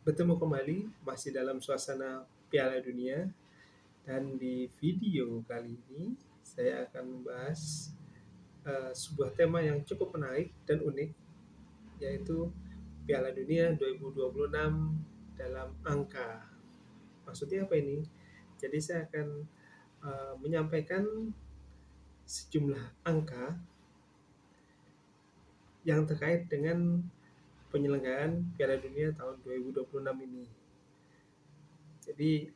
Bertemu kembali masih dalam suasana Piala Dunia, dan di video kali ini saya akan membahas sebuah tema yang cukup menarik dan unik, yaitu Piala Dunia 2026 dalam angka. Maksudnya apa ini? Jadi saya akan menyampaikan sejumlah angka yang terkait dengan penyelenggaraan Piala Dunia tahun 2026 ini. Jadi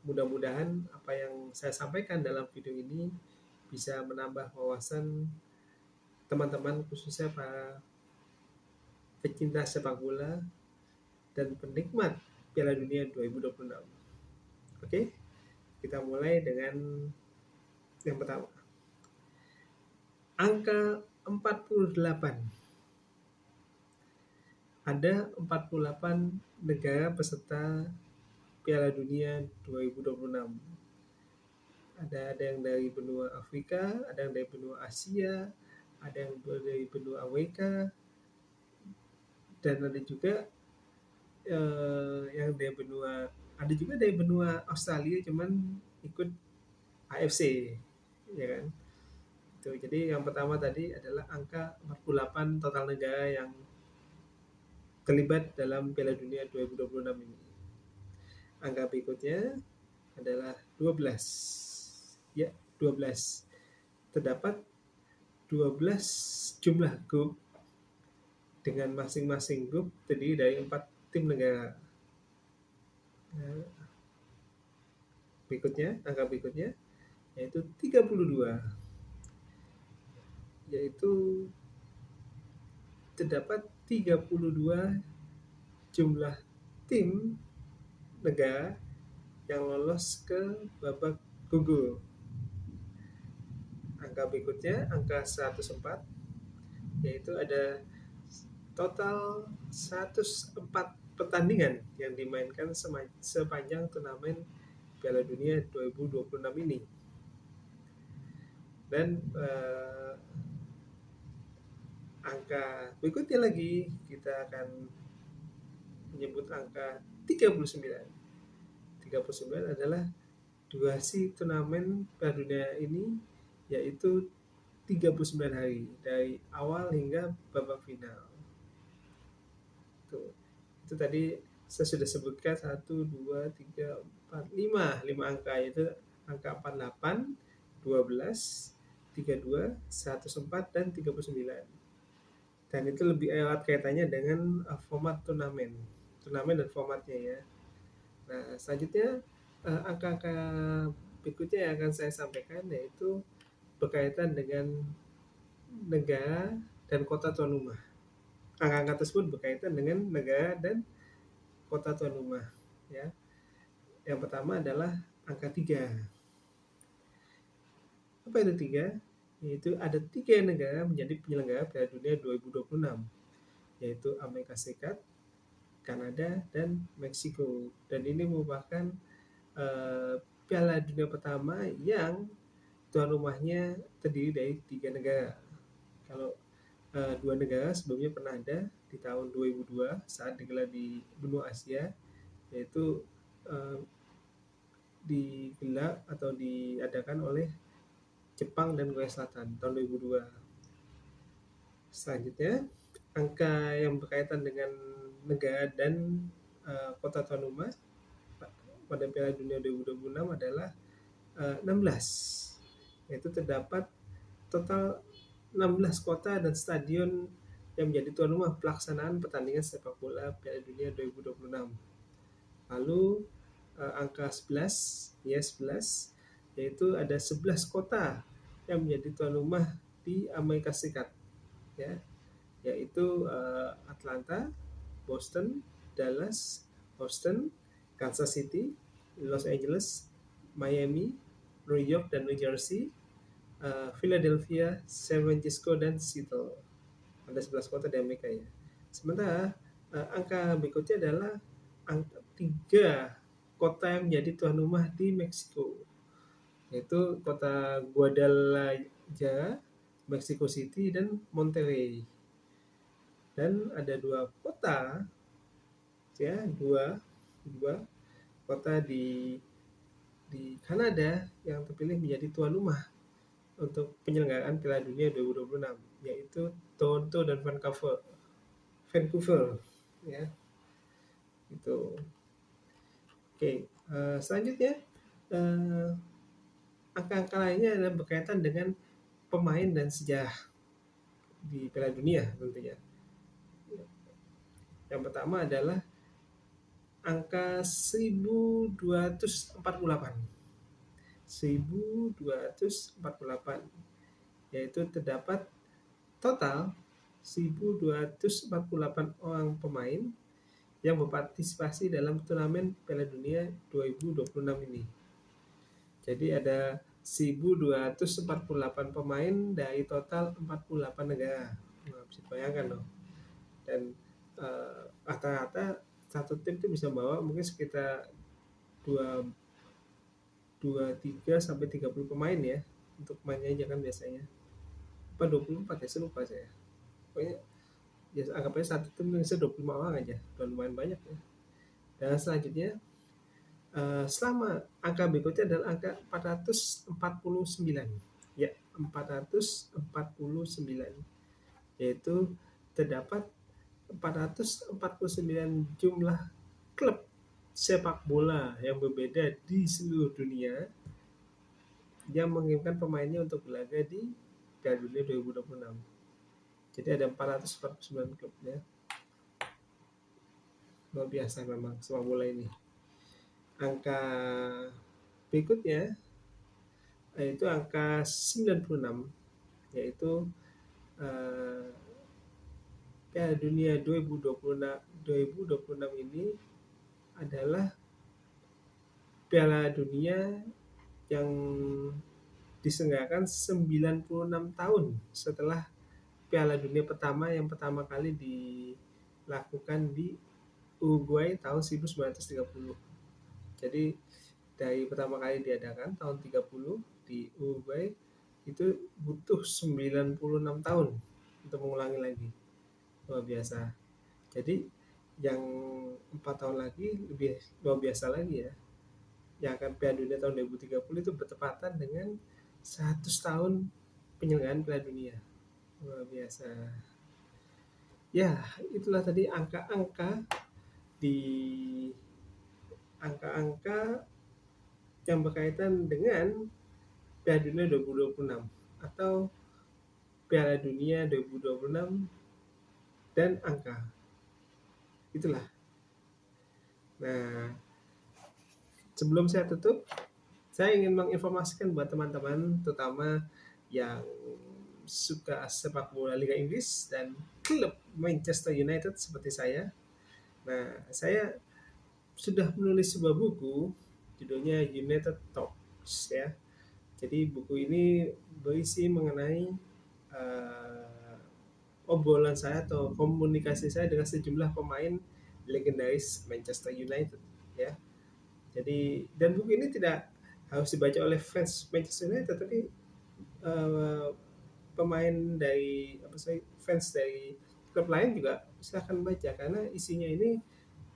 mudah-mudahan apa yang saya sampaikan dalam video ini bisa menambah wawasan teman-teman, khususnya para pecinta sepak bola dan penikmat Piala Dunia 2026. Oke, kita mulai dengan yang pertama. Angka 48. Ada 48 negara peserta Piala Dunia 2026. Ada yang dari benua Afrika, ada yang dari benua Asia, ada yang dari benua Amerika, dan ada juga yang dari benua, ada juga dari benua Australia, cuman ikut AFC, ya kan? Itu. Jadi yang pertama tadi adalah angka 48 total negara yang terlibat dalam Piala Dunia 2026 ini. Angka berikutnya adalah 12. Ya, 12. Terdapat 12 jumlah grup dengan masing-masing grup terdiri dari 4 tim negara. Berikutnya, angka berikutnya yaitu 32, yaitu terdapat 32 jumlah tim negara yang lolos ke babak gugur. Angka berikutnya, angka 104, yaitu ada total 104 pertandingan yang dimainkan sepanjang turnamen Piala Dunia 2026 ini. Dan angka berikutnya lagi kita akan menyebut angka 39. 39 adalah durasi turnamen Piala Dunia ini, yaitu 39 hari dari awal hingga babak final. Itu tadi saya sudah sebutkan 1, 2, 3, 4, 5 angka, yaitu angka 48, 12, 32, 104, dan 39. Dan itu lebih erat kaitannya dengan format turnamen dan formatnya ya. Nah, selanjutnya angka-angka berikutnya yang akan saya sampaikan yaitu berkaitan dengan negara dan kota tuan rumah. Angka-angka tersebut berkaitan dengan negara dan kota tuan rumah ya. Yang pertama adalah angka 3. Apa itu 3? Yaitu ada 3 negara menjadi penyelenggara Piala Dunia 2026, yaitu Amerika Serikat, Kanada, dan Meksiko. Dan ini merupakan Piala Dunia pertama yang tuan rumahnya terdiri dari 3 negara. Kalau 2 negara sebelumnya pernah ada di tahun 2002 saat digelar di benua Asia, yaitu digelar atau diadakan oleh Jepang dan Korea Selatan tahun 2002. Selanjutnya, angka yang berkaitan dengan negara dan kota tuan rumah pada Piala Dunia 2026 adalah 16. Yaitu terdapat total 16 kota dan stadion yang menjadi tuan rumah pelaksanaan pertandingan sepak bola Piala Dunia 2026. Lalu angka 11, ya 11, yaitu ada 11 kota yang menjadi tuan rumah di Amerika Serikat, ya, yaitu Atlanta, Boston, Dallas, Houston, Kansas City, Los Angeles, Miami, New York dan New Jersey, Philadelphia, San Francisco, dan Seattle. Ada 11 kota di Amerika ya. Sementara angka berikutnya adalah angka 3 kota yang menjadi tuan rumah di Meksiko, yaitu kota Guadalajara, Mexico City, dan Monterrey. Dan ada 2 kota ya, dua kota di Kanada yang terpilih menjadi tuan rumah untuk penyelenggaraan Piala Dunia 2026, yaitu Toronto dan Vancouver. Vancouver, ya, itu. Oke, selanjutnya eh, angka-angka lainnya adalah berkaitan dengan pemain dan sejarah di Piala Dunia tentunya. Yang pertama adalah angka 1248. 1248, yaitu terdapat total 1248 orang pemain yang berpartisipasi dalam turnamen Piala Dunia 2026 ini. Jadi ada 1248 pemain dari total 48 negara. Nah, bisa bayangkan loh. Dan rata-rata satu tim itu bisa bawa mungkin sekitar 2 23 sampai 30 pemain ya untuk mainnya aja kan biasanya. Apa 24 ya, saya lupa saya. Pokoknya ya anggap aja satu tim bisa 25 orang aja. Udah lumayan banyak ya. Dan selanjutnya selama angka berikutnya adalah angka 449. Ya, 449. Yaitu terdapat 449 jumlah klub sepak bola yang berbeda di seluruh dunia yang mengirimkan pemainnya untuk berlaga di Piala Dunia 2026. Jadi ada 449 klub ya. Luar biasa memang sepak bola ini. Angka berikutnya yaitu angka 96, yaitu eh, Piala Dunia 2026 ini adalah Piala Dunia yang diselenggarakan 96 tahun setelah Piala Dunia pertama yang pertama kali dilakukan di Uruguay tahun 1930. Jadi dari pertama kali diadakan tahun 30 di Uruguay itu butuh 96 tahun untuk mengulangi lagi. Luar biasa. Jadi yang 4 tahun lagi lebih luar biasa lagi ya. Yang akan Piala Dunia tahun 2030 itu bertepatan dengan 100 tahun penyelenggaraan Piala Dunia. Luar biasa. Ya, itulah tadi angka-angka di angka-angka yang berkaitan dengan Piala Dunia 2026 atau Piala Dunia 2026 dan angka. Itulah. Nah, sebelum saya tutup, saya ingin menginformasikan buat teman-teman, terutama yang suka sepak bola Liga Inggris dan klub Manchester United seperti saya. Nah, saya sudah menulis sebuah buku, judulnya United Talks ya. Jadi buku ini berisi mengenai obrolan saya atau komunikasi saya dengan sejumlah pemain legendaris Manchester United ya. Jadi dan buku ini tidak harus dibaca oleh fans Manchester United, tapi eh, pemain dari fans dari klub lain juga silahkan baca karena isinya ini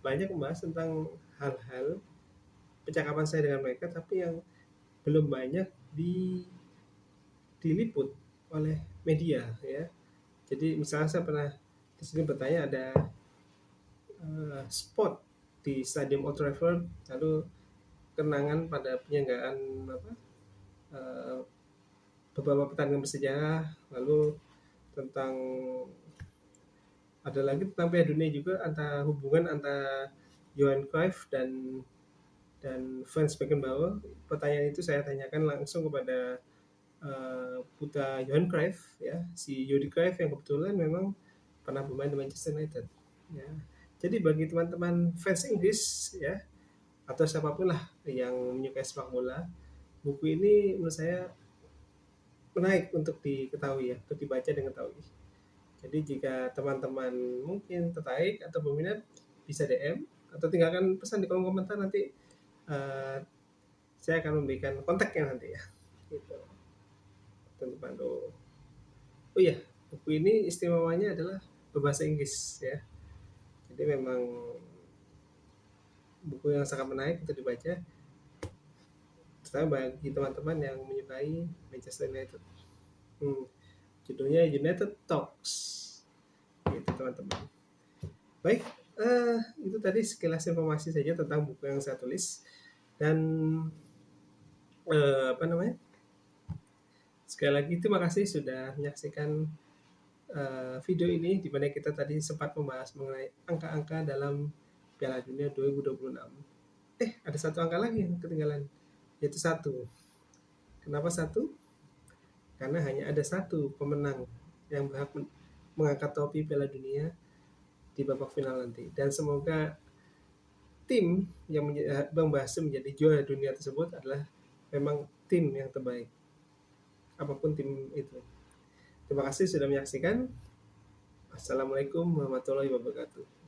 banyak membahas tentang hal-hal percakapan saya dengan mereka tapi yang belum banyak diliput oleh media ya. Jadi misalnya saya pernah di sini bertanya ada spot di Stadium Old Trafford, lalu kenangan pada penyelenggaraan uh, beberapa pertandingan bersejarah, lalu tentang ada lagi tentang Piala Dunia juga antara hubungan antara Johan Cruyff dan Franz Beckenbauer. Pertanyaan itu saya tanyakan langsung kepada putra Johan Cruyff ya, si Jordi Cruyff yang kebetulan memang pernah bermain di Manchester United ya. Jadi bagi teman-teman fans Inggris ya atau siapapun lah yang menyukai sepak bola, buku ini menurut saya menarik untuk diketahui ya, untuk dibaca dan ketahui. Jadi jika teman-teman mungkin tertarik atau berminat bisa DM atau tinggalkan pesan di kolom komentar, nanti uh, saya akan memberikan kontaknya nanti ya. Gitu. Teman-teman. Oh iya, buku ini istimewanya adalah berbahasa Inggris ya. Jadi memang buku yang sangat menarik untuk dibaca, terutama bagi teman-teman yang menyukai Manchester United. Judulnya United Talks, gitu teman-teman. Baik, itu tadi sekilas informasi saja tentang buku yang saya tulis. Dan apa namanya? Sekali lagi terima kasih sudah menyaksikan video ini, di mana kita tadi sempat membahas mengenai angka-angka dalam Piala Dunia 2026. Ada satu angka lagi yang ketinggalan, yaitu 1. Kenapa 1? Karena hanya ada 1 pemenang yang berhak mengangkat topi Piala Dunia di babak final nanti. Dan semoga tim yang berhasil menjadi juara dunia tersebut adalah memang tim yang terbaik, apapun tim itu. Terima kasih sudah menyaksikan. Assalamualaikum warahmatullahi wabarakatuh.